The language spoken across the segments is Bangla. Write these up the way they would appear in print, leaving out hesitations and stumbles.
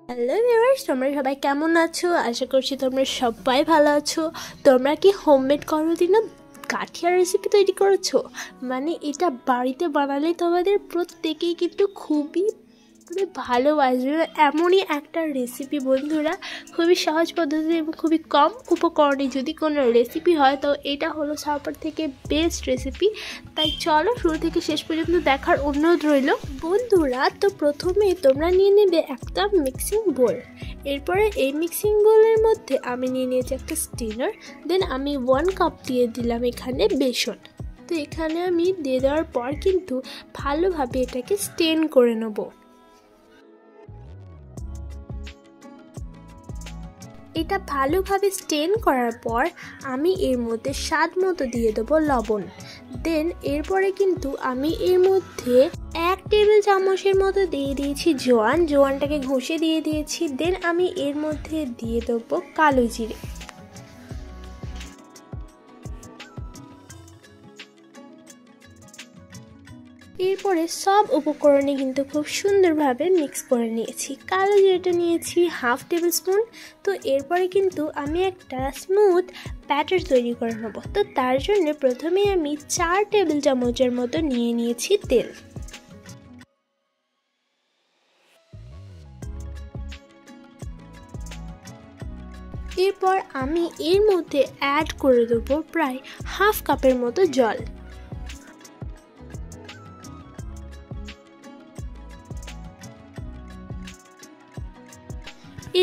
হ্যালো ভিউয়ার্স, তোমরা সবাই কেমন আছো? আশা করছি তোমরা সবাই ভালো আছো। তোমরা কি হোমমেড কোনোদিনও গাঠিয়া রেসিপি তৈরি করেছো? মানে এটা বাড়িতে বানালে তোমাদের প্রত্যেকেই কিন্তু খুবই ভালোবাসবে। এমনই একটা রেসিপি বন্ধুরা, খুবই সহজ পদ্ধতি এবং খুবই কম উপকরণে যদি কোনো রেসিপি হয় তো এটা হলো সবার থেকে বেস্ট রেসিপি। তাই চলো শুরু থেকে শেষ পর্যন্ত দেখার অনুরোধ রইল বন্ধুরা। তো প্রথমে তোমরা নিয়ে নেবে একটা মিক্সিং বোল। এরপরে এই মিক্সিং বোলের মধ্যে আমি নিয়ে নিয়েছি একটা স্টেনার। দেন আমি 1 কাপ দিয়ে দিলাম এখানে বেসন। তো এখানে আমি দিয়ে দেওয়ার পর কিন্তু ভালোভাবে এটাকে স্টেন করে নেবো। এটা ভালোভাবে স্টেন করার পর আমি এর মধ্যে স্বাদ মতো দিয়ে দেবো লবণ। দেন এরপরে কিন্তু আমি এর মধ্যে 1 টেবিল চামচের মতো দিয়ে দিয়েছি জোয়ানটাকে ঘষে দিয়ে দিয়েছি। দেন আমি এর মধ্যে দিয়ে দেবো কালো জিরে। এরপরে সব উপকরণে কিন্তু খুব সুন্দরভাবে মিক্স করে নিয়েছি। কালো জিরেটা নিয়েছি 1/2 টেবিল স্পুন। তো এরপরে কিন্তু আমি একটা স্মুথ ব্যাটার তৈরি করে নেব। তো তার জন্য প্রথমে আমি 4 টেবিল চামচের মতো নিয়ে নিয়েছি তেল। এরপর আমি এর মধ্যে অ্যাড করে দেবো প্রায় 1/2 কাপের মতো জল।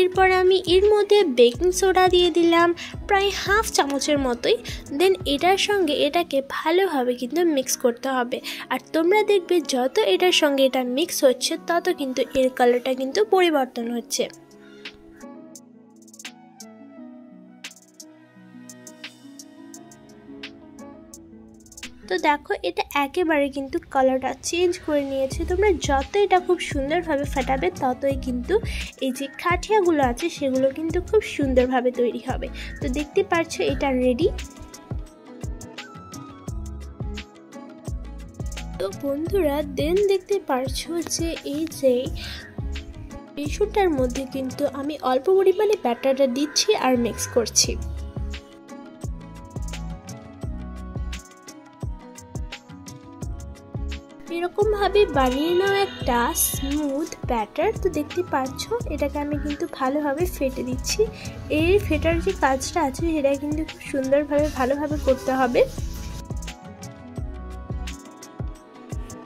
এরপর আমি এর মধ্যে বেকিং সোডা দিয়ে দিলাম প্রায় 1/2 চামচের মতোই। দেন এটার সঙ্গে এটাকে ভালোভাবে কিন্তু মিক্স করতে হবে। আর তোমরা দেখবে যত এটার সঙ্গে এটা মিক্স হচ্ছে তত কিন্তু এর কালারটা কিন্তু পরিবর্তন হচ্ছে। তো দেখো এটা একেবারে কিন্তু কালারটা চেঞ্জ করে নিয়েছে। তোমরা যত এটা খুব সুন্দরভাবে ফাটাবে ততই কিন্তু এই যে খাটিয়াগুলো আছে সেগুলো কিন্তু খুব সুন্দরভাবে তৈরি হবে। তো দেখতে পাচ্ছ এটা রেডি। তো বন্ধুরা দেন দেখতে পারছো যে এই যে বেসনটার মধ্যে কিন্তু আমি অল্প পরিমাণে ব্যাটারটা দিচ্ছি আর মিক্স করছি। এরকম ভাবে বানিয়ে নাও একটা স্মুথ ব্যাটার। তো দেখতে পাচ্ছ এটাকে আমি কিন্তু ভালোভাবে ফেটে দিচ্ছি। এই ফেটার যে কাজটা আছে সেটা কিন্তু খুব সুন্দরভাবে ভালোভাবে করতে হবে।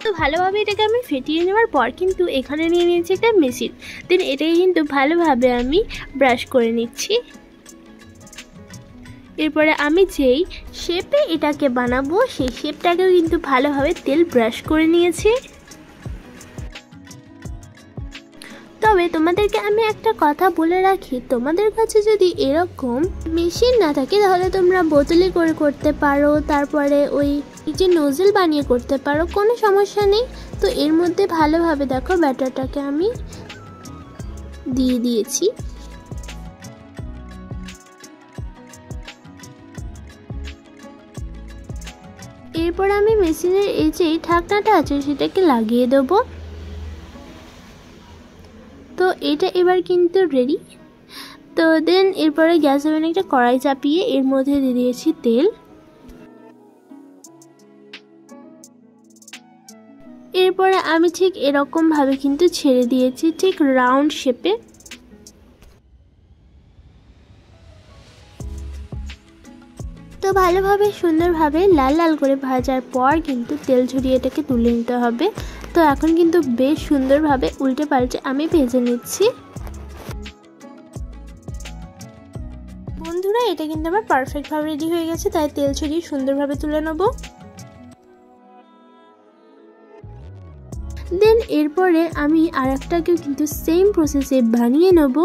তো ভালোভাবে এটাকে আমি ফেটিয়ে নেওয়ার পর কিন্তু এখানে নিয়ে নিয়েছি একটা মেশিন। দেন এটাকে কিন্তু ভালোভাবে আমি ব্রাশ করে নিচ্ছি। এরপরে আমি যেই শেপে এটাকে বানাবো সেই শেপটাকেও কিন্তু ভালোভাবে তেল ব্রাশ করে নিয়েছি। তবে তোমাদেরকে আমি একটা কথা বলে রাখি, তোমাদের কাছে যদি এরকম মেশিন না থাকে তাহলে তোমরা বোতলে করে করতে পারো, তারপরে ওই যে নোজেল বানিয়ে করতে পারো, কোনো সমস্যা নেই। তো এর মধ্যে ভালোভাবে দেখো ব্যাটারটাকে আমি দিয়ে দিয়েছি। এরপর আমি মেশিনের এই যে ঢাকনাটা আছে সেটাকে লাগিয়ে দেবো। তো এটা এবার কিন্তু রেডি। তো দেন এরপরে গ্যাস ওভেনে একটা কড়াই চাপিয়ে এর মধ্যে দিয়ে দিয়েছি তেল। এরপরে আমি ঠিক এরকম ভাবে কিন্তু ছেড়ে দিয়েছি ঠিক রাউন্ড শেপে। তো ভালোভাবে সুন্দরভাবে লাল লাল করে ভাজার পর কিন্তু তেল ঝরিয়ে এটাকে তুলে নিতে হবে। তো এখন কিন্তু বেশ সুন্দরভাবে উল্টে পাল্টে আমি ভেজে নিচ্ছি। বন্ধুরা এটা কিন্তু আমার পারফেক্টভাবে রেডি হয়ে গেছে, তাই তেল ছড়িয়ে সুন্দরভাবে তুলে নেব। দেন এরপরে আমি আরেকটাকেও কিন্তু সেম প্রসেসে বানিয়ে নেব।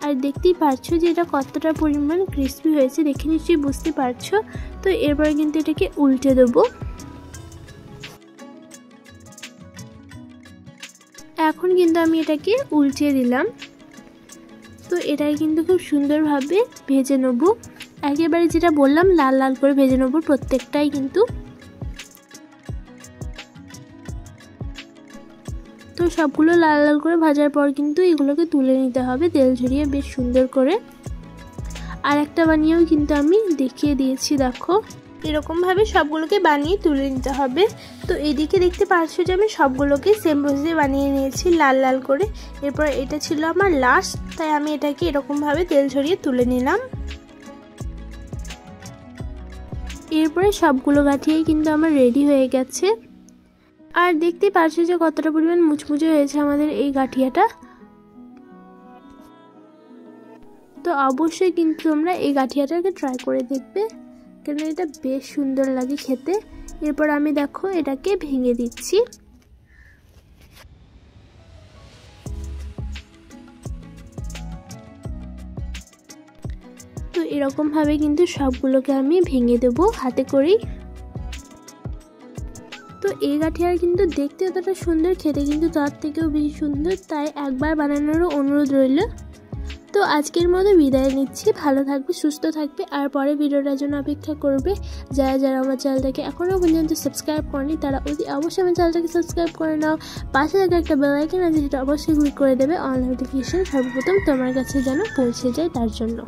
আর দেখতেই পাচ্ছ যে এটা কতটা পরিমাণ ক্রিস্পি হয়েছে, দেখে নিশ্চয়ই বুঝতে পারছো। তো এরপরে কিন্তু এটাকে উল্টে দেবো। এখন কিন্তু আমি এটাকে উল্টে দিলাম। তো এটাই কিন্তু খুব সুন্দরভাবে ভেজে নেব। একেবারে যেটা বললাম লাল লাল করে ভেজে নেব প্রত্যেকটাই কিন্তু। তো সবগুলো লাল লাল করে ভাজার পর কিন্তু এগুলোকে তুলে নিতে হবে তেল ঝরিয়ে বেশ সুন্দর করে। আর একটা বানিয়েও কিন্তু আমি দেখিয়ে দিয়েছি, দেখো এরকমভাবে সবগুলোকে বানিয়ে তুলে নিতে হবে। তো এদিকে দেখতে পাচ্ছ যে আমি সবগুলোকে সেম প্রসেসে বানিয়ে নিয়েছি লাল লাল করে। এরপর এটা ছিল আমার লাস্ট, তাই আমি এটাকে এরকমভাবে তেল ঝরিয়ে তুলে নিলাম। এরপরে সবগুলো গাঠিয়াই কিন্তু আমার রেডি হয়ে গেছে। আর দেখতে পাচ্ছ যে কতটা পরিমাণ মুচমুচে হয়েছে আমাদের এই গাঠিয়াটা। তো অবশ্যই কিন্তু তোমরা এই গাঠিয়াটাকে ট্রাই করে দেখবে, কারণ এটা বেশ সুন্দর লাগে খেতে। এরপর আমি দেখো এটাকে ভেঙে দিচ্ছি। তো এরকমভাবে কিন্তু সবগুলোকে আমি ভেঙে দেবো হাতে করেই। তো এই গাঠিয়ার কিন্তু দেখতে অতটা সুন্দর, খেতে কিন্তু তার থেকেও বেশি সুন্দর, তাই একবার বানানোরও অনুরোধ রইল। তো আজকের মতো বিদায় নিচ্ছি, ভালো থাকবে, সুস্থ থাকবে, আর পরে ভিডিওটার জন্য অপেক্ষা করবে। যারা যারা আমার চ্যানেলটাকে এখনও পর্যন্ত সাবস্ক্রাইব করেনি তারা অবশ্যই আমার চ্যানেলটাকে সাবস্ক্রাইব করে নাও। পাশে থাকা একটা বেল আইকন আছে, সেটা অবশ্যই ক্লিক করে দেবে, অল নোটিফিকেশন সর্বপ্রথম তোমার কাছে যেন পৌঁছে যায় তার জন্য।